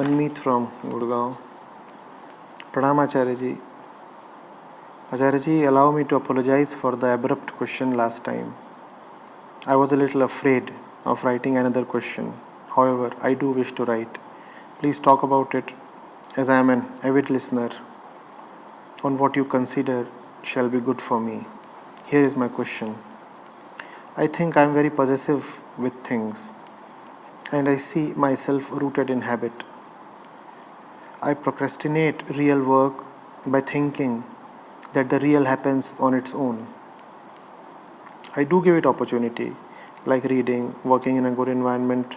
Manmeet from Gurgaon. Pranam Acharya-ji. Acharya-ji, allow me to apologize for the abrupt question last time. I was a little afraid of writing another question. However, I do wish to write. Please talk about it, as I am an avid listener, on what you consider shall be good for me. Here is my question. I think I am very possessive with things, and I see myself rooted in habit. I procrastinate real work by thinking that the real happens on its own. I do give it opportunity, like reading, working in a good environment,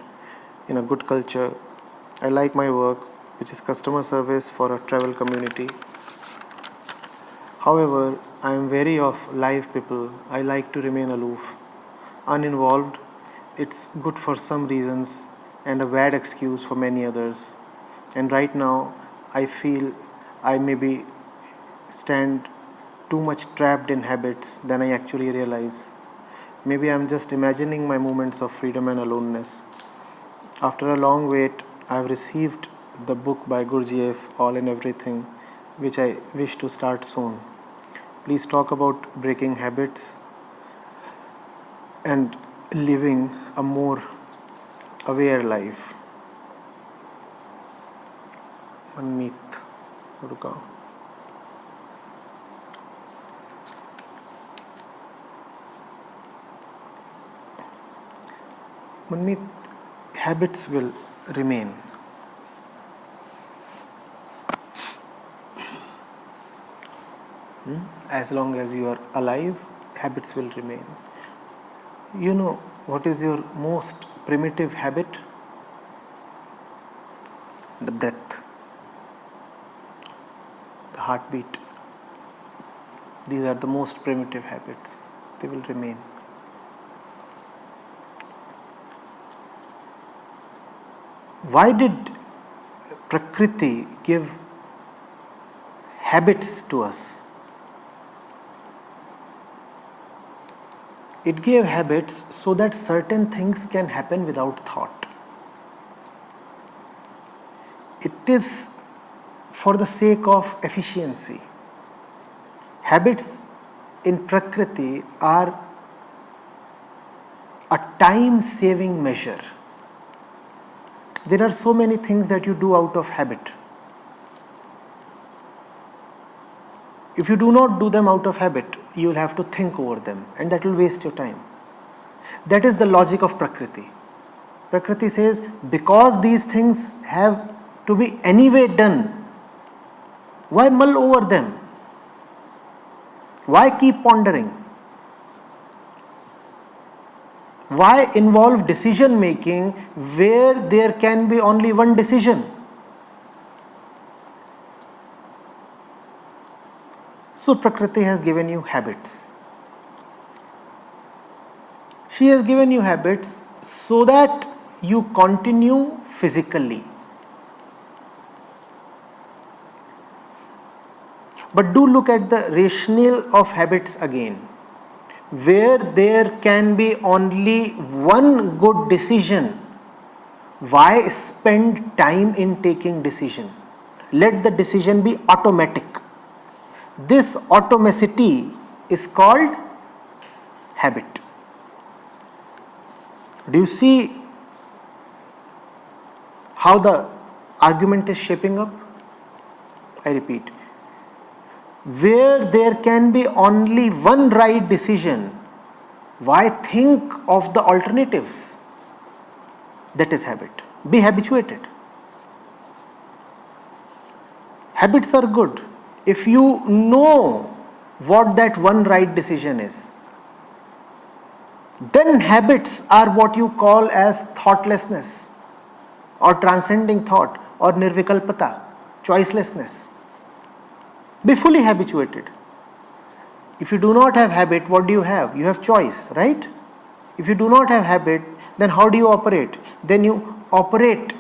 in a good culture. I like my work, which is customer service for a travel community. However, I am wary of live people. I like to remain aloof, uninvolved. It's good for some reasons and a bad excuse for many others. And right now, I feel I maybe stand too much trapped in habits than I actually realize. Maybe I'm just imagining my moments of freedom and aloneness. After a long wait, I've received the book by Gurdjieff, All and Everything, which I wish to start soon. Please talk about breaking habits and living a more aware life. Manmeet, Gurgaon. Manmeet, habits will remain. As long as you are alive, habits will remain. You know what is your most primitive habit? The breath, the heartbeat. These are the most primitive habits. They will remain. Why did Prakriti give habits to us? It gave habits so that certain things can happen without thought. It is for the sake of efficiency. Habits in Prakriti are a time-saving measure. There are so many things that you do out of habit. If you do not do them out of habit, you will have to think over them, and that will waste your time. That is the logic of Prakriti. Prakriti says, because these things have to be anyway done, why mull over them? Why keep pondering? Why involve decision making where there can be only one decision? So Prakriti has given you habits. She has given you habits so that you continue physically. But do look at the rationale of habits again. Where there can be only one good decision, why spend time in taking decision? Let the decision be automatic. This automaticity is called habit. Do you see how the argument is shaping up? I repeat. Where there can be only one right decision, why think of the alternatives? That is habit. Be habituated. Habits are good if you know what that one right decision is. Then habits are what you call as thoughtlessness or transcending thought or nirvikalpata, choicelessness. Be fully habituated. If you do not have habit, what do you have? You have choice, right? If you do not have habit, then how do you operate? Then you operate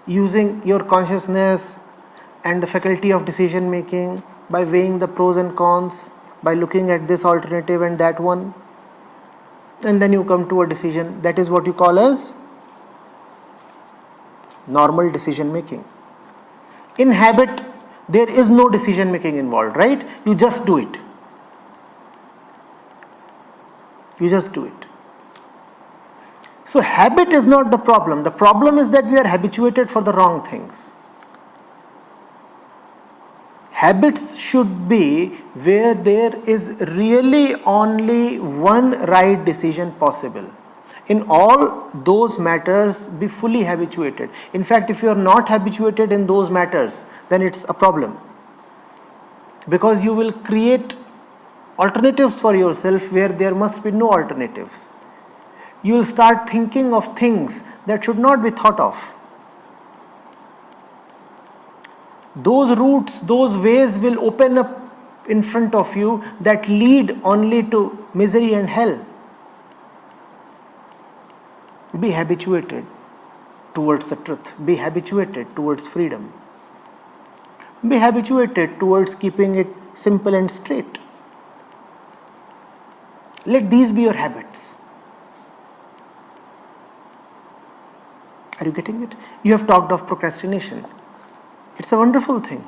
using your consciousness and the faculty of decision making by weighing the pros and cons, by looking at this alternative and that one, and then you come to a decision. That is what you call as normal decision making. In habit, there is no decision making involved, right? You just do it. You just do it. So habit is not the problem. The problem is that we are habituated for the wrong things. Habits should be where there is really only one right decision possible. In all those matters, be fully habituated. In fact, if you are not habituated in those matters, then it's a problem. Because you will create alternatives for yourself where there must be no alternatives. You will start thinking of things that should not be thought of. Those routes, those ways will open up in front of you that lead only to misery and hell. Be habituated towards the truth. Be habituated towards freedom. Be habituated towards keeping it simple and straight. Let these be your habits. Are you getting it? You have talked of procrastination. It's a wonderful thing.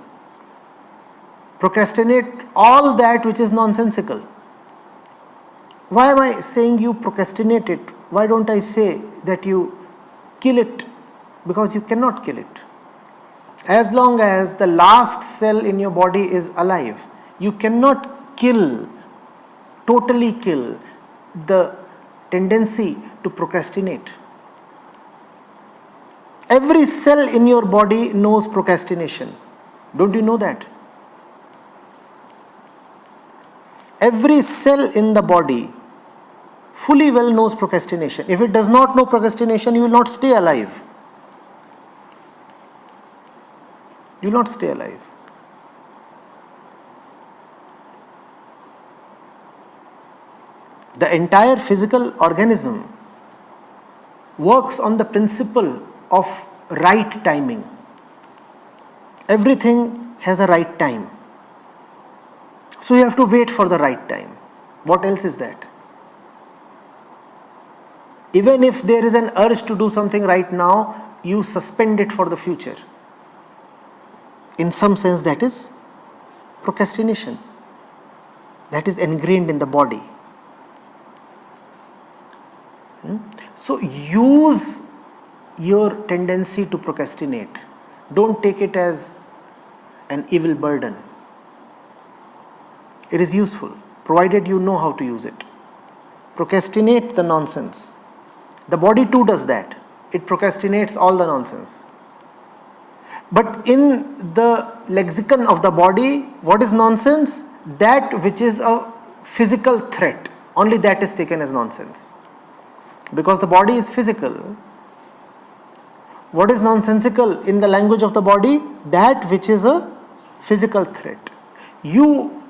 Procrastinate all that which is nonsensical. Why am I saying you procrastinate it? Why don't I say that you kill it? Because you cannot kill it. As long as the last cell in your body is alive, you cannot totally kill the tendency to procrastinate. Every cell in your body knows procrastination. Don't you know that? Every cell in the body fully well knows procrastination. If it does not know procrastination, you will not stay alive. You will not stay alive. The entire physical organism works on the principle of right timing. Everything has a right time. So you have to wait for the right time. What else is that? Even if there is an urge to do something right now, you suspend it for the future. In some sense, that is procrastination. That is ingrained in the body. So use your tendency to procrastinate. Don't take it as an evil burden. It is useful, provided you know how to use it. Procrastinate the nonsense. The body too does that. It procrastinates all the nonsense. But in the lexicon of the body, what is nonsense? That which is a physical threat. Only that is taken as nonsense. Because the body is physical. What is nonsensical in the language of the body? That which is a physical threat. You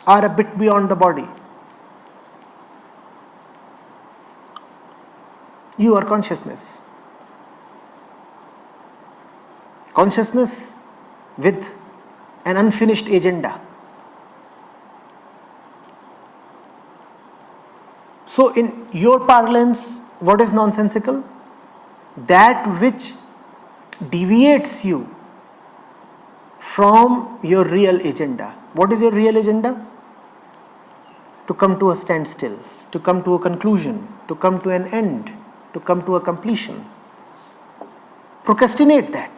are a bit beyond the body. You are consciousness. Consciousness with an unfinished agenda. So in your parlance, what is nonsensical? That which deviates you from your real agenda. What is your real agenda? To come to a standstill, to come to a conclusion, to come to an end, to come to a completion. Procrastinate that.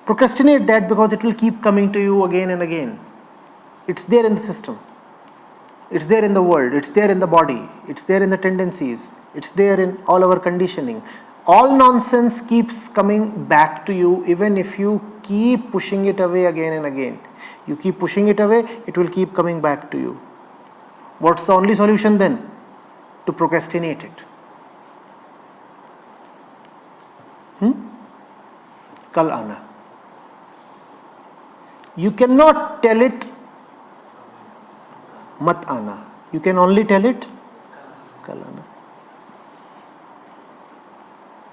Procrastinate that because it will keep coming to you again and again. It's there in the system. It's there in the world. It's there in the body. It's there in the tendencies. It's there in all our conditioning. All nonsense keeps coming back to you even if you keep pushing it away again and again. You keep pushing it away, it will keep coming back to you. What's the only solution then? To procrastinate it. Kal aana. You cannot tell it mat aana. You can only tell it kal aana.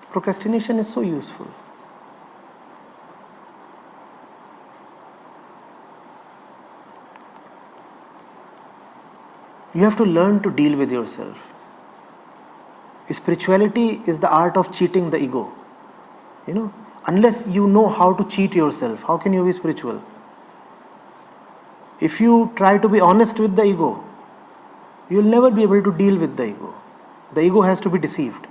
Procrastination is so useful. You have to learn to deal with yourself. Spirituality is the art of cheating the ego. Unless you know how to cheat yourself, how can you be spiritual? If you try to be honest with the ego, you will never be able to deal with the ego. The ego has to be deceived.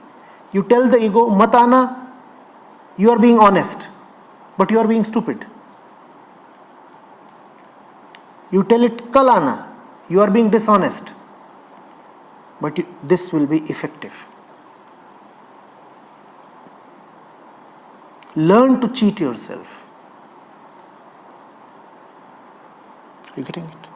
You tell the ego, mat aana, you are being honest, but you are being stupid. You tell it, kal aana, you are being dishonest, but this will be effective. Learn to cheat yourself. You getting it?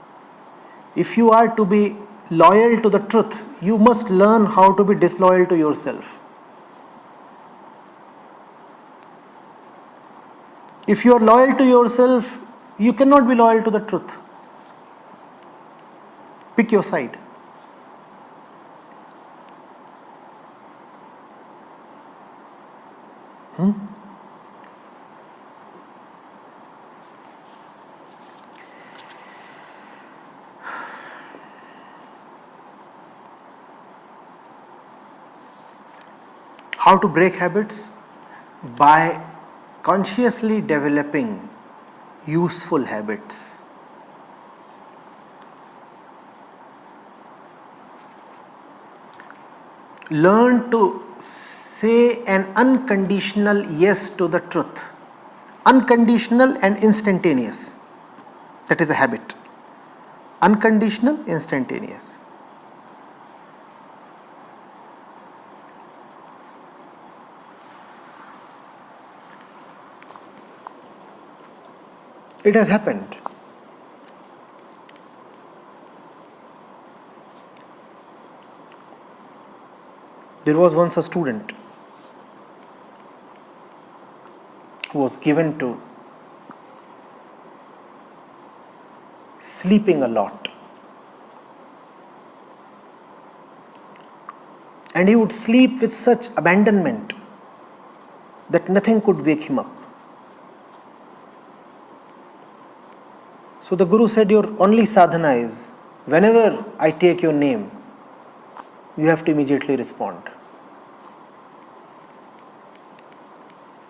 If you are to be loyal to the truth, you must learn how to be disloyal to yourself. If you are loyal to yourself, you cannot be loyal to the truth. Pick your side. How to break habits? By consciously developing useful habits. Learn to say an unconditional yes to the truth. Unconditional and instantaneous. That is a habit. Unconditional, instantaneous. It has happened. There was once a student who was given to sleeping a lot. And he would sleep with such abandonment that nothing could wake him up. So the Guru said, your only sadhana is, whenever I take your name, you have to immediately respond.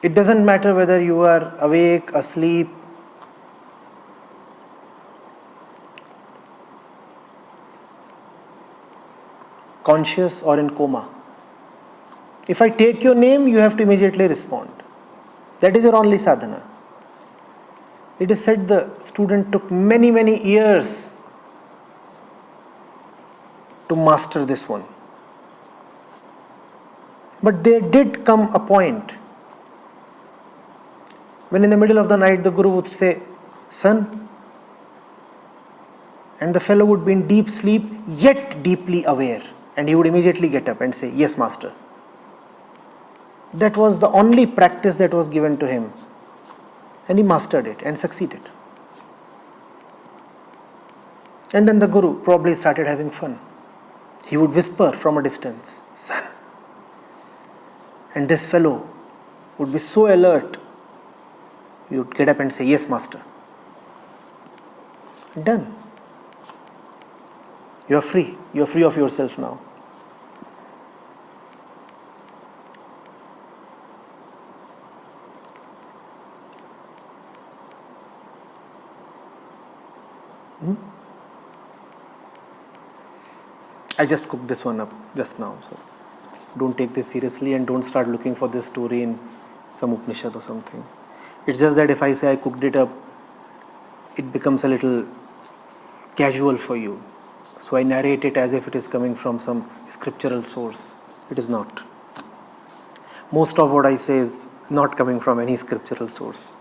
It doesn't matter whether you are awake, asleep, conscious or in coma. If I take your name, you have to immediately respond. That is your only sadhana. It is said the student took many years to master this one. But there did come a point when in the middle of the night the Guru would say, son, and the fellow would be in deep sleep yet deeply aware, and he would immediately get up and say, yes, master. That was the only practice that was given to him, and he mastered it and succeeded. And then the Guru probably started having fun. He would whisper from a distance, son. And this fellow would be so alert, he would get up and say, yes, master. Done. You are free. You are free of yourself now. I just cooked this one up just now, so don't take this seriously and don't start looking for this story in some Upanishad or something. It's just that if I say I cooked it up, it becomes a little casual for you. So I narrate it as if it is coming from some scriptural source. It is not. Most of what I say is not coming from any scriptural source.